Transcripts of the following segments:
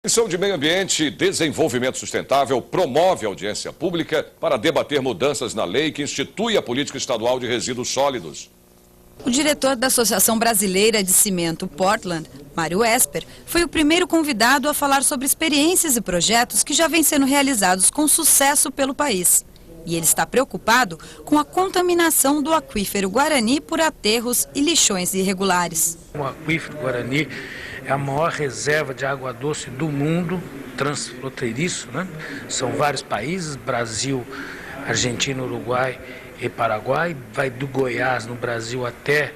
A Comissão de Meio Ambiente e Desenvolvimento Sustentável promove audiência pública para debater mudanças na lei que institui a política estadual de resíduos sólidos. O diretor da Associação Brasileira de Cimento Portland, Mário Esper, foi o primeiro convidado a falar sobre experiências e projetos que já vêm sendo realizados com sucesso pelo país. E ele está preocupado com a contaminação do aquífero Guarani por aterros e lixões irregulares. O aquífero Guarani é a maior reserva de água doce do mundo, transfronteiriço, né? São vários países, Brasil, Argentina, Uruguai e Paraguai, vai do Goiás, no Brasil, até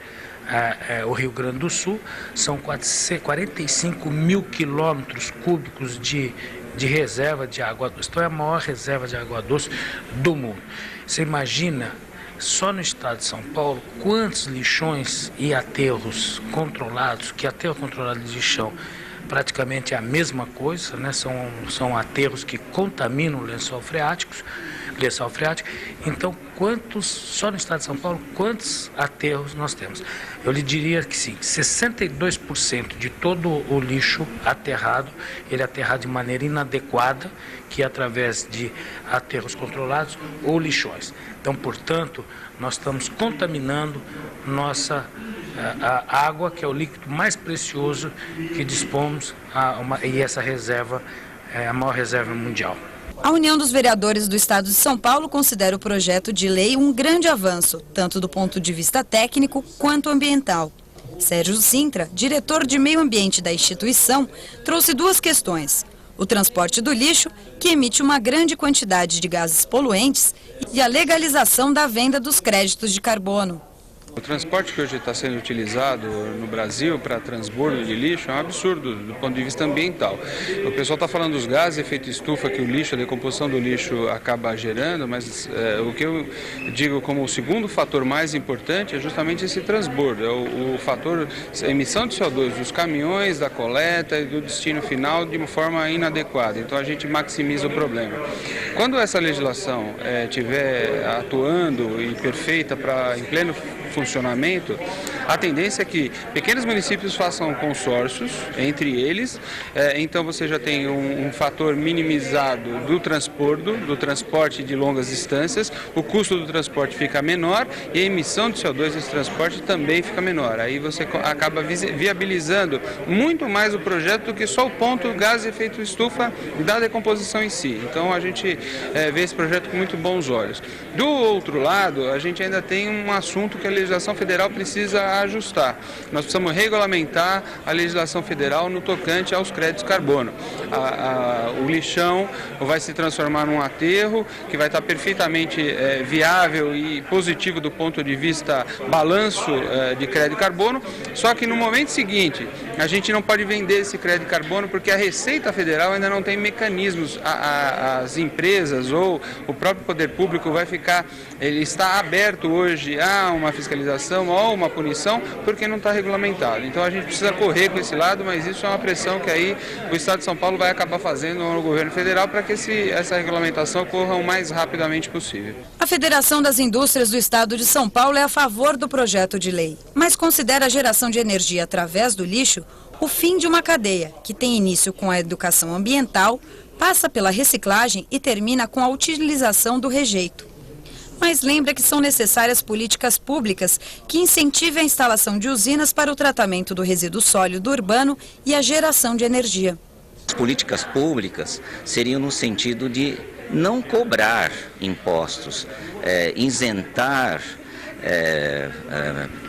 o Rio Grande do Sul. São 45 mil quilômetros cúbicos de reserva de água doce. Então é a maior reserva de água doce do mundo. Você imagina, só no estado de São Paulo, quantos lixões e aterros controlados, que aterro controlado de lixão praticamente é a mesma coisa, né? São aterros que contaminam o lençol freático. Então, só no estado de São Paulo, quantos aterros nós temos? Eu lhe diria que sim, 62% de todo o lixo aterrado, ele é aterrado de maneira inadequada, que é através de aterros controlados ou lixões. Então, portanto, nós estamos contaminando a água, que é o líquido mais precioso que dispomos, e essa reserva é a maior reserva mundial. A União dos Vereadores do Estado de São Paulo considera o projeto de lei um grande avanço, tanto do ponto de vista técnico quanto ambiental. Sérgio Sintra, diretor de meio ambiente da instituição, trouxe duas questões: o transporte do lixo, que emite uma grande quantidade de gases poluentes, e a legalização da venda dos créditos de carbono. O transporte que hoje está sendo utilizado no Brasil para transbordo de lixo é um absurdo do ponto de vista ambiental. O pessoal está falando dos gases, efeito estufa que o lixo, a decomposição do lixo acaba gerando, mas o que eu digo como o segundo fator mais importante é justamente esse transbordo, é o fator, a emissão de CO2 dos caminhões, da coleta e do destino final de uma forma inadequada. Então a gente maximiza o problema. Quando essa legislação estiver atuando e perfeita em pleno funcionamento, a tendência é que pequenos municípios façam consórcios entre eles, então você já tem um fator minimizado do transporte de longas distâncias, o custo do transporte fica menor e a emissão de CO2 desse transporte também fica menor. Aí você acaba viabilizando muito mais o projeto do que só o ponto gás e efeito estufa da decomposição em si. Então a gente vê esse projeto com muito bons olhos. Do outro lado, a gente ainda tem um assunto que a legislação federal precisa ajustar. Nós precisamos regulamentar a legislação federal no tocante aos créditos carbono. O lixão vai se transformar num aterro que vai estar perfeitamente viável e positivo do ponto de vista balanço de crédito carbono, só que no momento seguinte a gente não pode vender esse crédito carbono porque a Receita Federal ainda não tem mecanismos, as empresas ou o próprio poder público ele está aberto hoje a uma fiscalização ou uma punição porque não está regulamentado. Então a gente precisa correr com esse lado, mas isso é uma pressão que aí o Estado de São Paulo vai acabar fazendo no governo federal para que essa regulamentação ocorra o mais rapidamente possível. A Federação das Indústrias do Estado de São Paulo é a favor do projeto de lei, mas considera a geração de energia através do lixo o fim de uma cadeia que tem início com a educação ambiental, passa pela reciclagem e termina com a utilização do rejeito. Mas lembra que são necessárias políticas públicas que incentivem a instalação de usinas para o tratamento do resíduo sólido urbano e a geração de energia. As políticas públicas seriam no sentido de não cobrar impostos, isentar,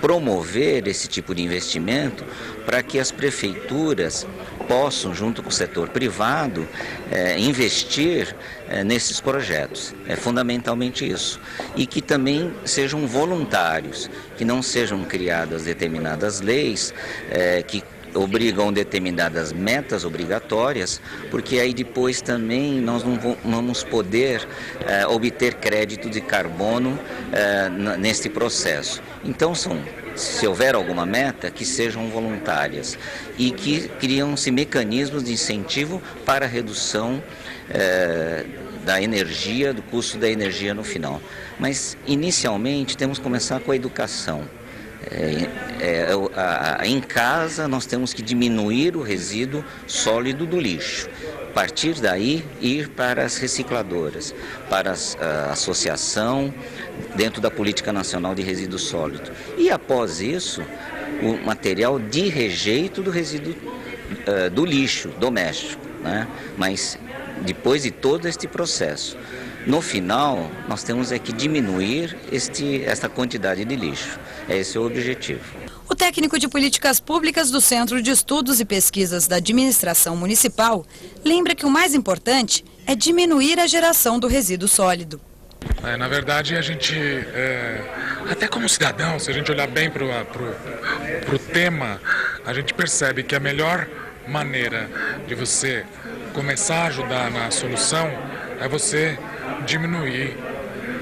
promover esse tipo de investimento para que as prefeituras possam, junto com o setor privado, investir nesses projetos. É fundamentalmente isso. E que também sejam voluntários, que não sejam criadas determinadas leis que obrigam determinadas metas obrigatórias, porque aí depois também nós não vamos poder obter crédito de carbono neste processo. Então se houver alguma meta, que sejam voluntárias e que criam-se mecanismos de incentivo para a redução da energia, do custo da energia no final. Mas, inicialmente, temos que começar com a educação. Em casa nós temos que diminuir o resíduo sólido do lixo. A partir daí, ir para as recicladoras, para a associação dentro da Política Nacional de Resíduos Sólidos. E após isso, o material de rejeito do resíduo do lixo doméstico, né? Mas depois de todo este processo, no final, nós temos que diminuir esta quantidade de lixo. Esse é o objetivo. O técnico de políticas públicas do Centro de Estudos e Pesquisas da Administração Municipal lembra que o mais importante é diminuir a geração do resíduo sólido. Na verdade, a gente, até como cidadão, se a gente olhar bem para o tema, a gente percebe que a melhor maneira de você começar a ajudar na solução é você diminuir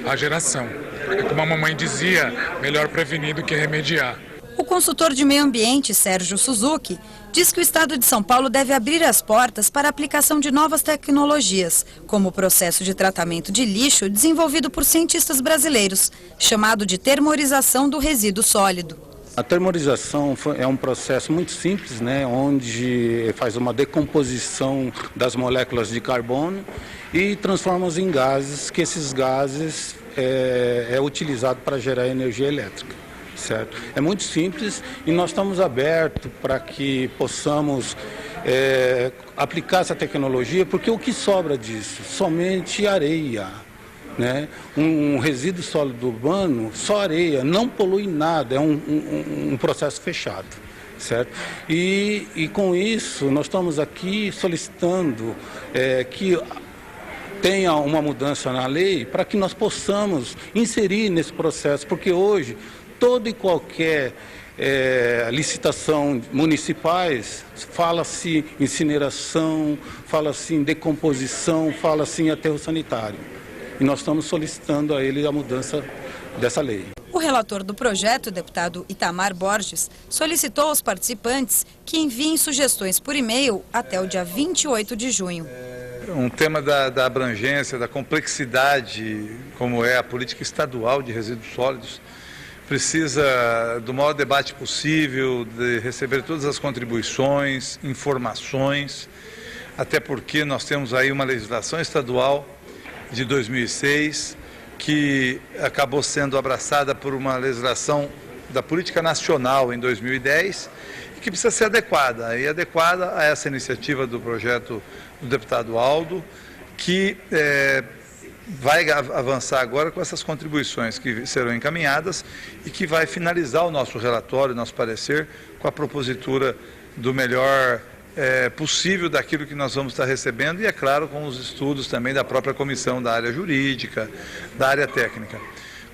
a geração. É como a mamãe dizia, melhor prevenir do que remediar. O consultor de meio ambiente, Sérgio Suzuki, diz que o estado de São Paulo deve abrir as portas para a aplicação de novas tecnologias, como o processo de tratamento de lixo desenvolvido por cientistas brasileiros, chamado de termorização do resíduo sólido. A termorização é um processo muito simples, né, onde faz uma decomposição das moléculas de carbono e transforma-os em gases, que esses gases é utilizado para gerar energia elétrica. Certo? É muito simples e nós estamos abertos para que possamos aplicar essa tecnologia, porque o que sobra disso? Somente areia. Né? Um resíduo sólido urbano, só areia, não polui nada, é um processo fechado. Certo? E com isso nós estamos aqui solicitando que tenha uma mudança na lei para que nós possamos inserir nesse processo, porque hoje toda e qualquer licitação municipais fala-se incineração, fala-se em decomposição, fala-se em aterro sanitário. E nós estamos solicitando a ele a mudança dessa lei. O relator do projeto, o deputado Itamar Borges, solicitou aos participantes que enviem sugestões por e-mail até o dia 28 de junho. Um tema da abrangência, da complexidade, como é a política estadual de resíduos sólidos, precisa do maior debate possível, de receber todas as contribuições, informações, até porque nós temos aí uma legislação estadual de 2006 que acabou sendo abraçada por uma legislação da política nacional em 2010 e que precisa ser adequada a essa iniciativa do projeto do deputado Aldo, que vai avançar agora com essas contribuições que serão encaminhadas e que vai finalizar o nosso relatório, nosso parecer, com a propositura do melhor possível daquilo que nós vamos estar recebendo e, é claro, com os estudos também da própria comissão da área jurídica, da área técnica.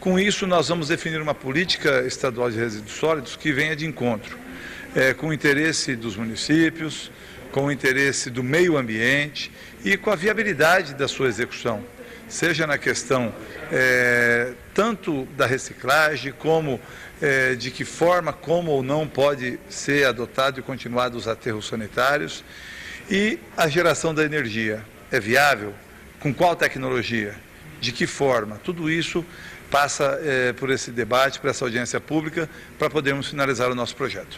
Com isso, nós vamos definir uma política estadual de resíduos sólidos que venha de encontro com o interesse dos municípios, com o interesse do meio ambiente e com a viabilidade da sua execução, seja na questão tanto da reciclagem, como de que forma, como ou não pode ser adotado e continuado os aterros sanitários, e a geração da energia. É viável? Com qual tecnologia? De que forma? Tudo isso passa por esse debate, por essa audiência pública, para podermos finalizar o nosso projeto.